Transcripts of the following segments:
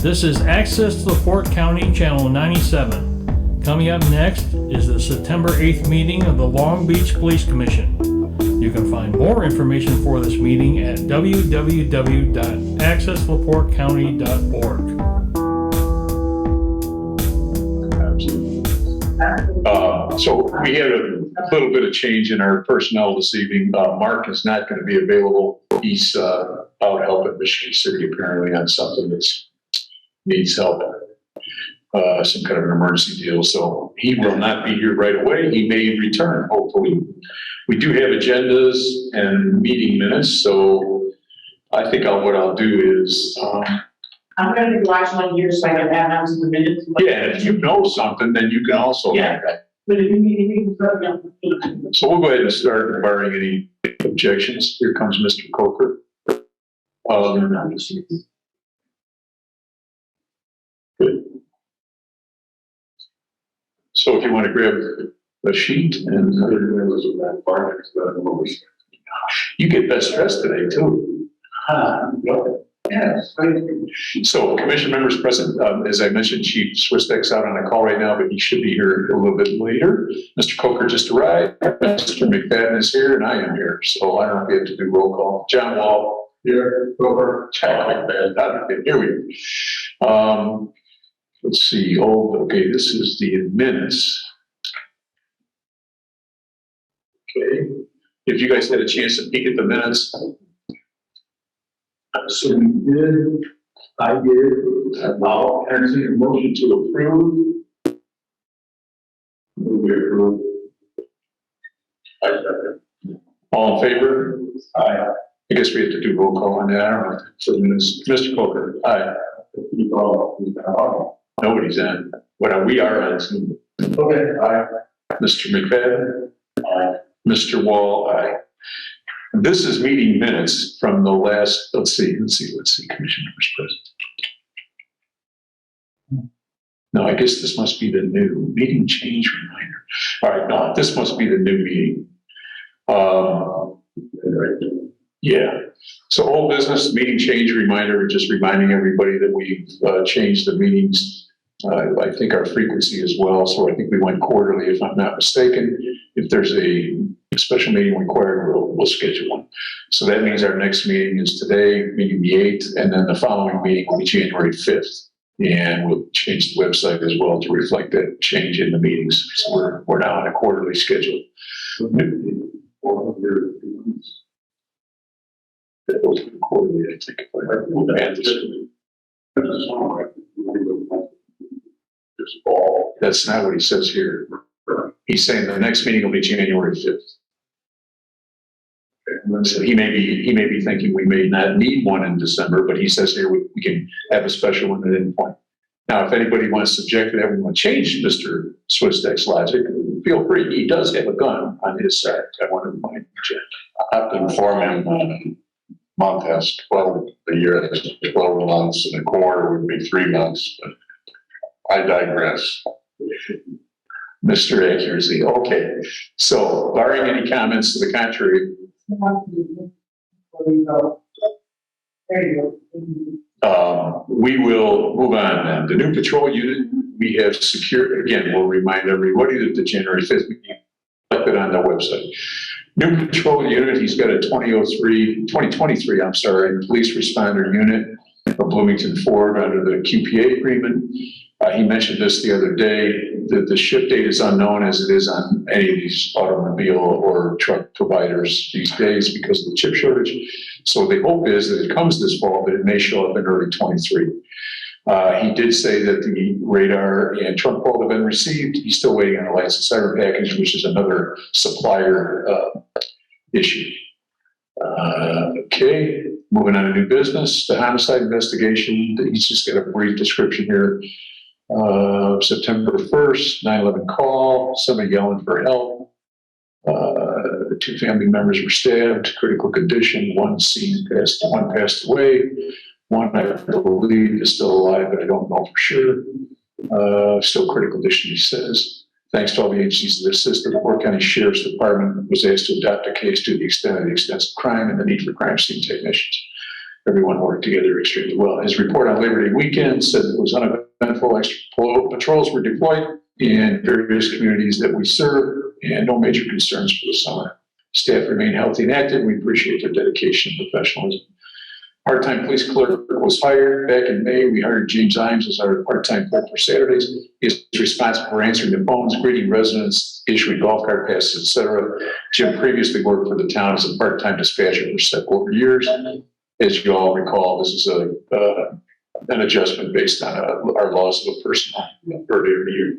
This is Access to LaPorte County, Channel 97. Coming up next is the September 8th meeting of the Long Beach Police Commission. You can find more information for this meeting at www.accesslaportecounty.org. So we had a little bit of change in our personnel this evening. Mark is not going to be available. He's out helping Michigan City apparently on something that needs help, some kind of an emergency deal. So he will not be here right away. He may return, hopefully. We do have agendas and meeting minutes, so I think what I'll do is... I'm going to watch one here so I can add on to the minutes. yeah, if you know something, then you can also add that. But if you need anything, So we'll go ahead and start, barring any objections. Here comes Mr. Coker. Good. So if you want to grab a sheet and you get best dressed today too. Yes. So commission members present, as I mentioned, Chief Swistek's out on a call right now, but he should be here a little bit later. Mr. Coker just arrived. Mr. McFadden is here and I am here. So I don't get to do roll call. John Wall here. Coker. John McFadden. Here we go. Let's see. Oh, okay. This is the minutes. Okay. If you guys had a chance to peek at the minutes. So we did. I did. I'll entertain a motion to approve. We approve. All in favor? Aye. I guess we have to do roll call on that. I don't know. So Mr. Coker. Aye. Nobody's on. We are on Zoom. Okay. Aye. Mr. McFadden. Aye. Mr. Wall. Aye. This is meeting minutes from the last, let's see, commission members present. No, I guess this must be the new meeting change reminder. All right, no, this must be the new meeting. Yeah, so old business, meeting change reminder, just reminding everybody that we've changed the meetings. I think our frequency as well, so I think we went quarterly if I'm not mistaken. If there's a special meeting required, we'll schedule one. So that means our next meeting is today, meeting the 8th, and then the following meeting will be January 5th. And we'll change the website as well to reflect that change in the meetings. So we're now on a quarterly schedule. That was quarterly, I think. That's not what he says here. He's saying the next meeting will be January 5th. So he may be thinking we may not need one in December, but he says here we can have a special one at any point. Now, if anybody wants to object to that, we want to change Mr. Swistek's logic, feel free. He does have a gun on his side. I want to remind you. I have to inform him month has 12, the year has 12 months, and a quarter would be 3 months. But I digress. Mr. Accuracy. Okay. So, barring any comments to the contrary, we will move on then. The new patrol unit we have secured. Again, we'll remind everybody that the January 5th meeting reflected on the website. New patrol unit, he's got a 2023, police responder unit from Bloomington Ford under the QPA agreement. He mentioned this the other day, that the ship date is unknown as it is on any of these automobile or truck providers these days because of the chip shortage. So the hope is that it comes this fall, but it may show up in early 23. He did say that the radar and trunk bolt have been received. He's still waiting on a lights and siren package, which is another supplier issue. Okay, moving on to new business. The homicide investigation, he's just got a brief description here. September 1st, 9/11 call, somebody yelling for help. The 2 family members were stabbed, critical condition. One passed away. One, I believe, is still alive, but I don't know for sure. Still critical condition, he says. Thanks to all the agencies that assisted, the LaPorte County Sheriff's Department was asked to adopt a case to the extent of the extensive crime and the need for crime scene technicians. everyone worked together extremely well. His report on Labor Day weekend said it was uneventful. Extra patrols were deployed in various communities that we serve, and no major concerns for the summer. Staff remain healthy and active. We appreciate their dedication and professionalism. Part-time police clerk was hired back in May. We hired James Imes as our part-time clerk for Saturdays. He is responsible for answering the phones, greeting residents, issuing golf cart passes, etc. Jim previously worked for the town as a part-time dispatcher for several years. As you all recall, this is an adjustment based on our loss of a person earlier in the year.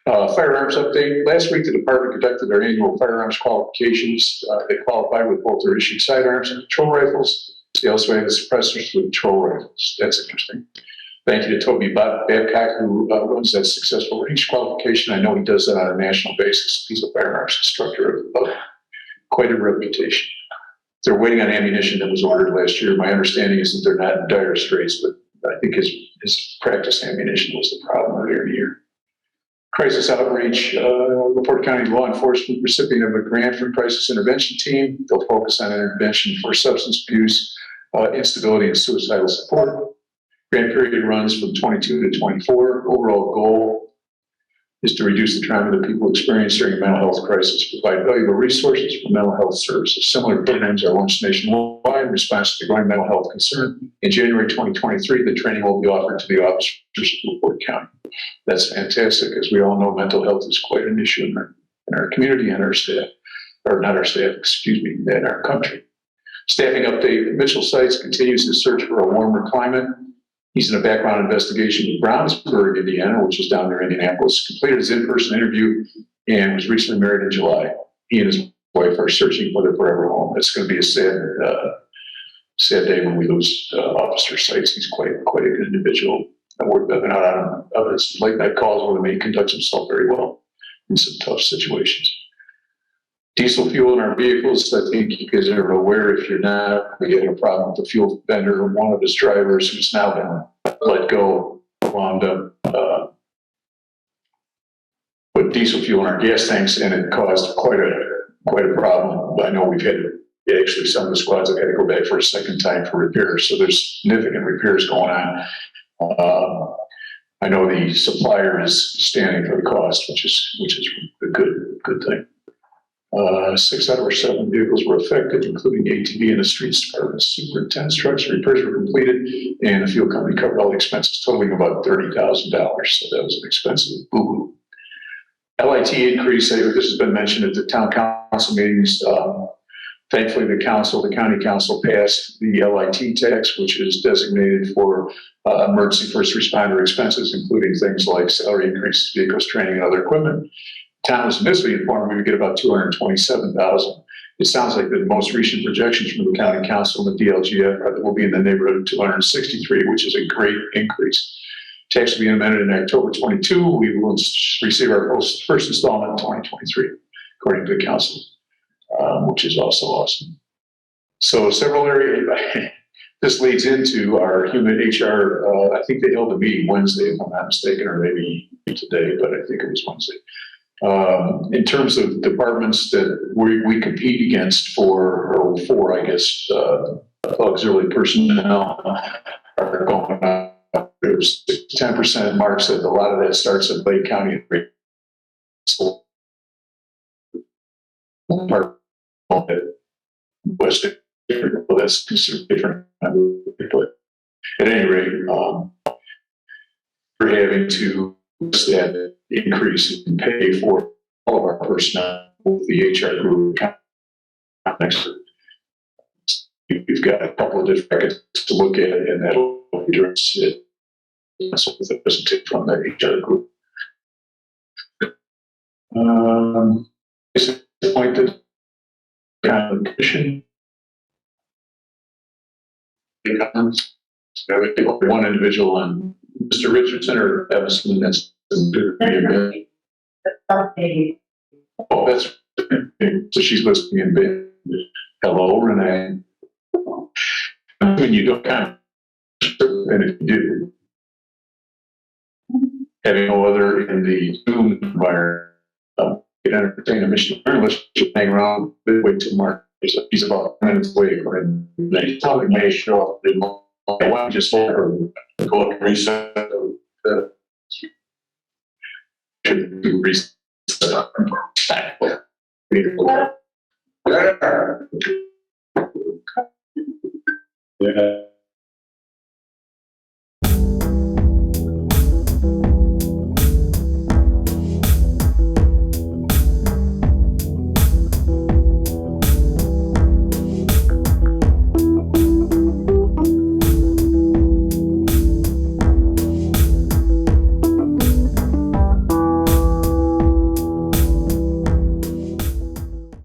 Firearms update. Last week, the department conducted their annual firearms qualifications. They qualified with both their issued sidearms and patrol rifles. They also had the suppressors with patrol rifles. That's interesting. Thank you to Toby Babcock, who runs that successful range qualification. I know he does that on a national basis. He's a firearms instructor of quite a reputation. They're waiting on ammunition that was ordered last year. My understanding is that they're not in dire straits, but I think his practice ammunition was the problem earlier in the year. Crisis outreach, LaPorte County law enforcement recipient of a grant from Crisis Intervention Team. They'll focus on intervention for substance abuse, instability, and suicidal support. Grant period runs from 22 to 24. Overall goal is to reduce the trauma that people experience during a mental health crisis, provide valuable resources for mental health services. Similar programs are launched nationwide in response to the growing mental health concern. In January 2023, the training will be offered to the officers of LaPorte County. That's fantastic. As we all know, mental health is quite an issue in our community and our staff, or not our staff, excuse me, in our country. Staffing update, Mitchell Sites continues to search for a warmer climate. He's in a background investigation in Brownsburg, Indiana, which is down near Indianapolis. Completed his in-person interview and was recently married in July. He and his wife are searching for their forever home. It's going to be a sad day when we lose Officer Sites. He's quite a good individual. I've been out on his late night calls with him. He conducts himself very well in some tough situations. Diesel fuel in our vehicles, I think you guys are aware. If you're not, we had a problem with the fuel vendor. One of his drivers, who's now been let go, wound up with diesel fuel in our gas tanks, and it caused quite a problem. I know we've had actually some of the squads have had to go back for a second time for repairs. So there's significant repairs going on. I know the supplier is standing for the cost, which is a good thing. 6 out of our 7 vehicles were affected, including ATV and the streets department. Superintendent's trucks repairs were completed, and the fuel company covered all the expenses, totaling about $30,000. So that was an expensive boo-boo. LIT increase, this has been mentioned at the town council meetings. Thankfully, the county council passed the LIT tax, which is designated for emergency first responder expenses, including things like salary increases, vehicles, training, and other equipment. Town was initially informed we would get about $227,000. It sounds like the most recent projections from the county council and the DLGF are that we'll be in the neighborhood of $263,000, which is a great increase. Tax will be amended in October 22. We will receive our first installment in 2023, according to the council, which is also awesome. So several areas. This leads into our human HR. I think they held a meeting Wednesday, if I'm not mistaken, or maybe today, but I think it was Wednesday. In terms of departments that we compete against for, I guess, auxiliary personnel are going up. There's 10%. Mark said a lot of that starts in Lake County. So, part of West, that's considered different. But at any rate, we're having to that increase in pay for all of our personnel with the HR group. We've got a couple of different records to look at, and that'll address it. So the presentation from the HR group. Is appointed commission. One individual on Mr. Richardson or Evanston. That's oh, that's so she's listening in bed. Hello, Renee. When you don't kind of, and if you do, having no other in the Zoom environment, you can entertain a mission. Let's just hang around, wait till Mark He's about minutes away, and they probably may show up. They want to just go up reset. Should do reset. Yeah.